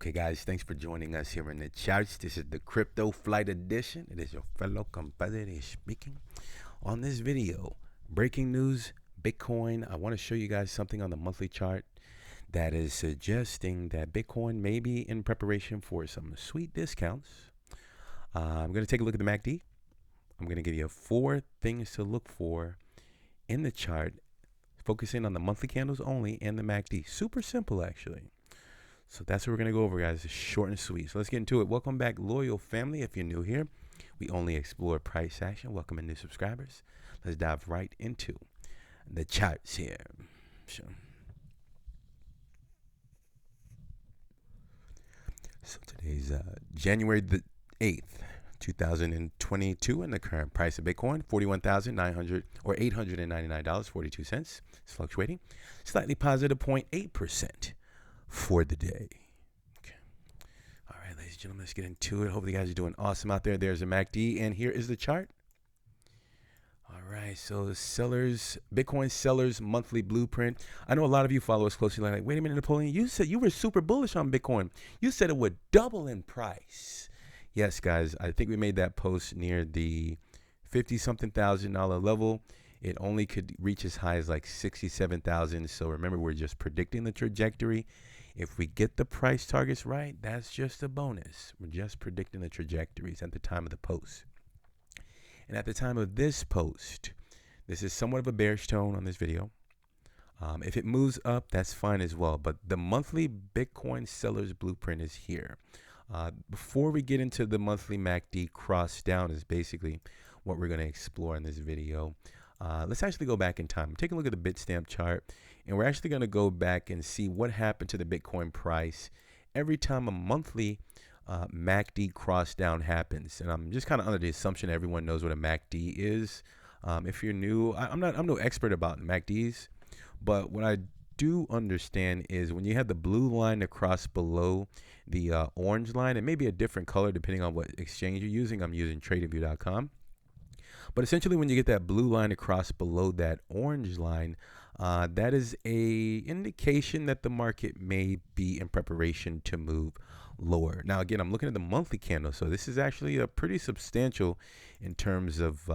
Okay, guys, thanks for joining us here in the charts. This is the Crypto Flight Edition. It is your fellow competitor speaking. On this video, breaking news, Bitcoin. I want to show you guys something on the monthly chart that is suggesting that Bitcoin may be in preparation for some sweet discounts. I'm going to take a look at the MACD. I'm going to give you 4 things to look for in the chart, focusing on the monthly candles only and the MACD. Super simple, actually. So that's what we're going to go over, guys. It's short and sweet. So let's get into it. Welcome back, loyal family. If you're new here, we only explore price action. Welcome in new subscribers. Let's dive right into the charts here. So today's January the 8th, 2022, and the current price of Bitcoin, $41,900 or $899.42. It's fluctuating slightly positive 0.8%. for the day. Okay. All right, ladies and gentlemen, let's get into it. Hope you guys are doing awesome out there. There's a MACD, and here is the chart. All right, so the sellers, Bitcoin sellers monthly blueprint. I know a lot of you follow us closely. Like, wait a minute, Napoleon, you said you were super bullish on Bitcoin. You said it would double in price. Yes, guys, I think we made that post near the $50-something thousand level. It only could reach as high as like 67,000. So remember, we're just predicting the trajectory. If we get the price targets right, that's just a bonus. We're just predicting the trajectories at the time of the post. And at the time of this post, this is somewhat of a bearish tone on this video. If it moves up, that's fine as well. But the monthly Bitcoin sellers blueprint is here. Before we get into the monthly MACD cross down is basically what we're going to explore in this video. Let's actually go back in time. Take a look at the Bitstamp chart, and we're actually going to go back and see what happened to the Bitcoin price every time a monthly MACD cross down happens. And I'm just kind of under the assumption everyone knows what a MACD is. If you're new, I'm no expert about MACDs, but what I do understand is when you have the blue line across below the orange line, it may be a different color depending on what exchange you're using. I'm using TradingView.com. But essentially, when you get that blue line across below that orange line, that is a indication that the market may be in preparation to move lower. Now, again, I'm looking at the monthly candle, so this is actually a pretty substantial in terms of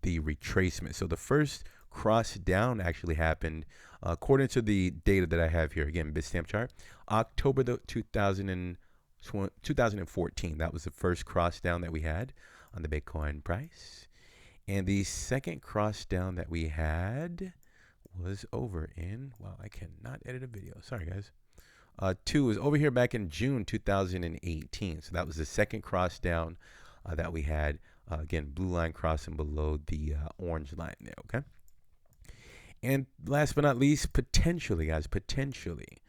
the retracement. So the first cross down actually happened, according to the data that I have here, again, Bitstamp chart, October 2014. That was the first cross down that we had on the Bitcoin price. And the second cross down that we had was over in, wow, I cannot edit a video. Sorry, guys. 2 was over here back in June 2018. So that was the second cross down that we had. Again, blue line crossing below the orange line there, okay? And last but not least, potentially, guys, potentially.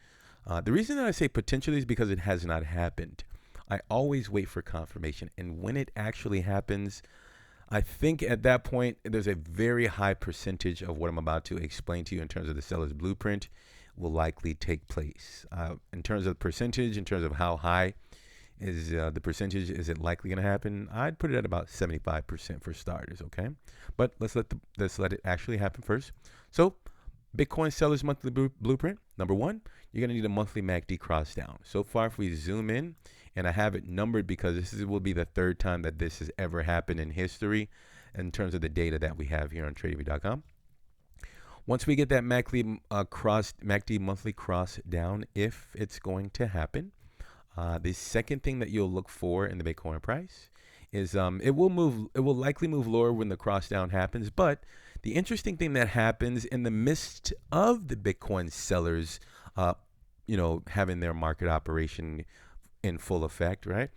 The reason that I say potentially is because it has not happened. I always wait for confirmation. And when it actually happens, I think at that point, there's a very high percentage of what I'm about to explain to you in terms of the seller's blueprint will likely take place. In terms of percentage, in terms of how high is the percentage, is it likely going to happen? I'd put it at about 75% for starters, okay? But let's let it actually happen first. So Bitcoin sellers monthly blueprint, number 1, you're going to need a monthly MACD cross down. So far, if we zoom in, and I have it numbered because will be the 3rd time that this has ever happened in history in terms of the data that we have here on TradingView.com. Once we get that MACD monthly cross down, if it's going to happen, the second thing that you'll look for in the Bitcoin price is it will likely move lower when the cross down happens. But the interesting thing that happens in the midst of the Bitcoin sellers, having their market operation in full effect, right,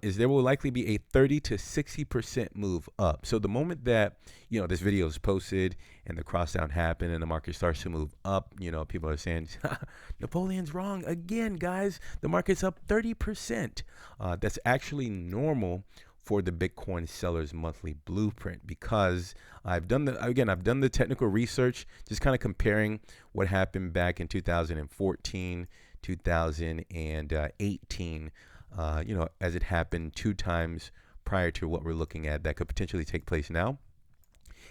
is there will likely be a 30 to 60% move up. So the moment that, this video is posted and the cross down happened and the market starts to move up, people are saying, Napoleon's wrong again, guys. The market's up 30%. That's actually normal for the Bitcoin sellers monthly blueprint because I've done the technical research, just kind of comparing what happened back in 2014, 2018, as it happened 2 times prior to what we're looking at that could potentially take place now.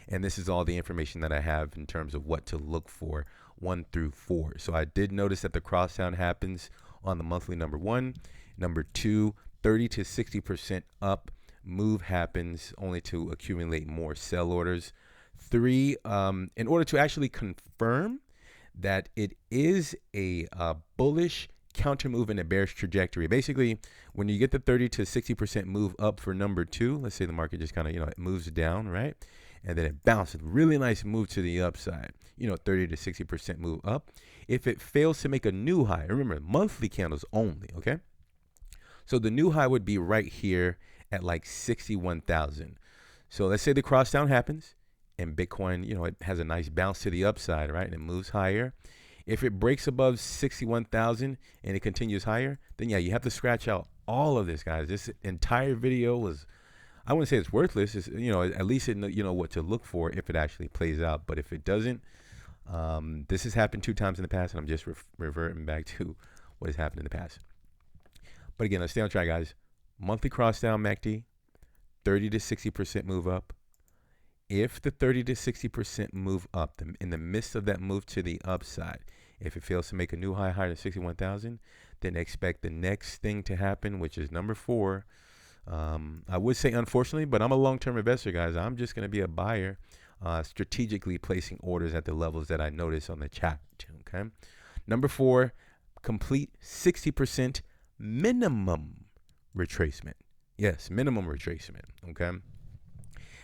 And this is all the information that I have in terms of what to look for 1 through 4. So I did notice that the cross down happens on the monthly, number one. Number two, 30 to 60% up move happens only to accumulate more sell orders. Three, in order to actually confirm that it is a bullish counter move in a bearish trajectory. Basically, when you get the 30 to 60% move up for number two, let's say the market just kind of, it moves down, right? And then it bounces, really nice move to the upside, 30 to 60% move up. If it fails to make a new high, remember, monthly candles only, okay? So the new high would be right here at like 61,000. So let's say the cross down happens and Bitcoin, it has a nice bounce to the upside, right? And it moves higher. If it breaks above 61,000 and it continues higher, then yeah, you have to scratch out all of this, guys. This entire video was, I wouldn't say it's worthless. It's, at least it, what to look for if it actually plays out. But if it doesn't, this has happened 2 times in the past, and I'm just reverting back to what has happened in the past. But again, let's stay on track, guys. Monthly cross down MACD, 30 to 60% move up. If the 30 to 60% move up, in the midst of that move to the upside, if it fails to make a new high higher than 61,000, then expect the next thing to happen, which is number 4. I would say unfortunately, but I'm a long-term investor, guys. I'm just going to be a buyer, strategically placing orders at the levels that I notice on the chart. Okay. Number 4, complete 60% minimum retracement. Yes, minimum retracement. Okay.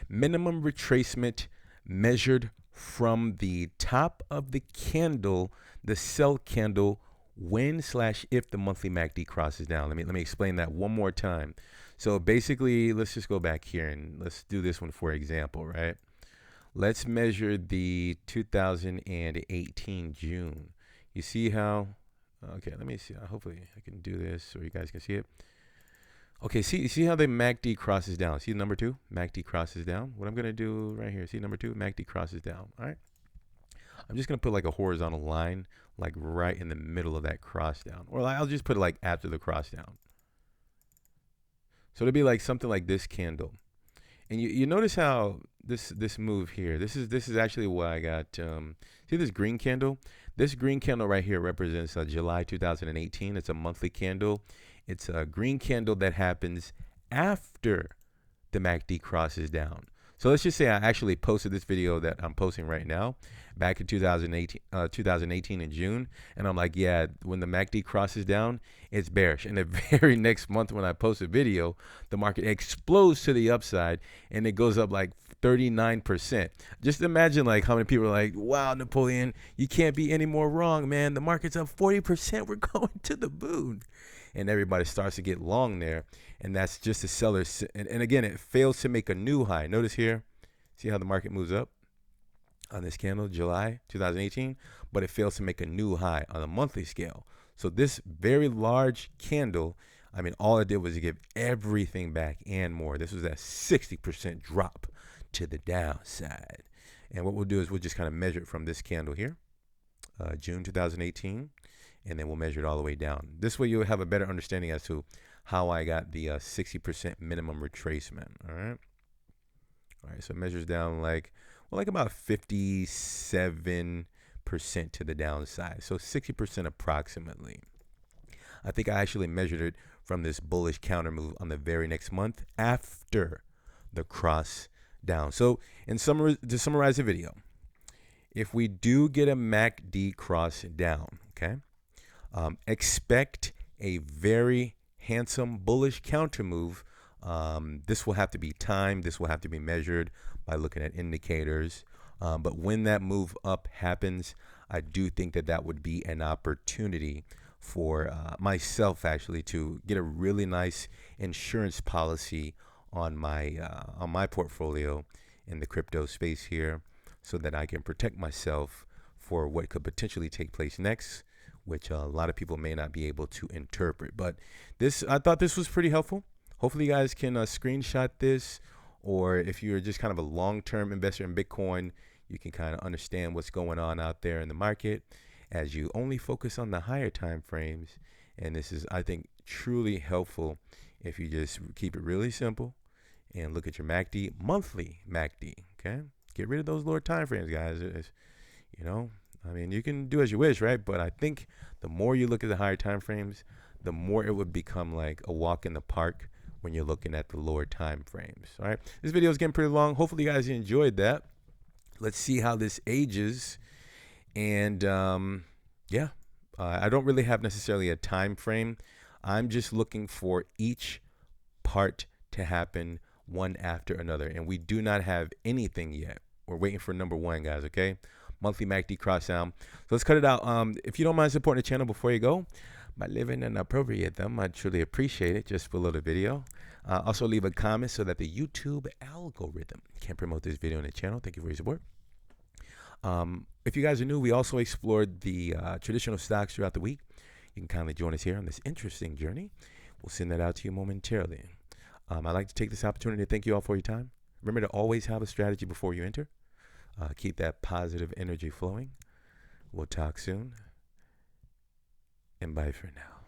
Minimum retracement measured from the top of the candle, the sell candle, when/if the monthly MACD crosses down. Let me explain that one more time. So basically, let's just go back here and let's do this one for example, right? Let's measure the 2018 June. You see how, okay, let me see. Hopefully I can do this so you guys can see it. Okay, see how the MACD crosses down. See number 2, MACD crosses down. What I'm going to do right here, see number 2, MACD crosses down. All right. I'm just going to put like a horizontal line, like right in the middle of that cross down. Or I'll just put it like after the cross down. So it'll be like something like this candle. And you notice how this move here, this is actually why I got, see this green candle? This green candle right here represents July 2018. It's a monthly candle. It's a green candle that happens after the MACD crosses down. So let's just say I actually posted this video that I'm posting right now back in 2018 in June. And I'm like, yeah, when the MACD crosses down, it's bearish. And the very next month when I post a video, the market explodes to the upside and it goes up like 39%. Just imagine like how many people are like, wow, Napoleon, you can't be any more wrong, man. The market's up 40%. We're going to the moon. And everybody starts to get long there. And that's just the sellers. And again, it fails to make a new high. Notice here, see how the market moves up on this candle, July 2018, but it fails to make a new high on a monthly scale. So this very large candle, I mean, all it did was give everything back and more. This was that 60% drop to the downside. And what we'll do is we'll just kind of measure it from this candle here, June 2018. And then we'll measure it all the way down. This way you'll have a better understanding as to how I got the 60% minimum retracement. All right. So it measures down like about 57% to the downside. So 60% approximately. I think I actually measured it from this bullish counter move on the very next month after the cross down. So to summarize the video, if we do get a MACD cross down, okay, expect a very handsome bullish counter move. This will have to be timed. This will have to be measured by looking at indicators. But when that move up happens, I do think that would be an opportunity for myself actually to get a really nice insurance policy on my portfolio in the crypto space here, so that I can protect myself for what could potentially take place next, which a lot of people may not be able to interpret. But I thought this was pretty helpful. Hopefully you guys can screenshot this, or if you're just kind of a long-term investor in Bitcoin, you can kind of understand what's going on out there in the market as you only focus on the higher time frames. And this is, I think, truly helpful if you just keep it really simple and look at your MACD, monthly MACD, okay? Get rid of those lower time frames, guys. I mean, you can do as you wish, right? But I think the more you look at the higher time frames, the more it would become like a walk in the park when you're looking at the lower time frames. All right. This video is getting pretty long. Hopefully you guys enjoyed that. Let's see how this ages. And yeah, I don't really have necessarily a time frame. I'm just looking for each part to happen one after another. And we do not have anything yet. We're waiting for number one, guys, okay? Monthly MACD cross sound. So let's cut it out. If you don't mind supporting the channel before you go, by leaving an appropriate thumb, I'd truly appreciate it just below the video. Also leave a comment so that the YouTube algorithm can promote this video on the channel. Thank you for your support. If you guys are new, we also explored the traditional stocks throughout the week. You can kindly join us here on this interesting journey. We'll send that out to you momentarily. I'd like to take this opportunity to thank you all for your time. Remember to always have a strategy before you enter. Keep that positive energy flowing. We'll talk soon. And bye for now.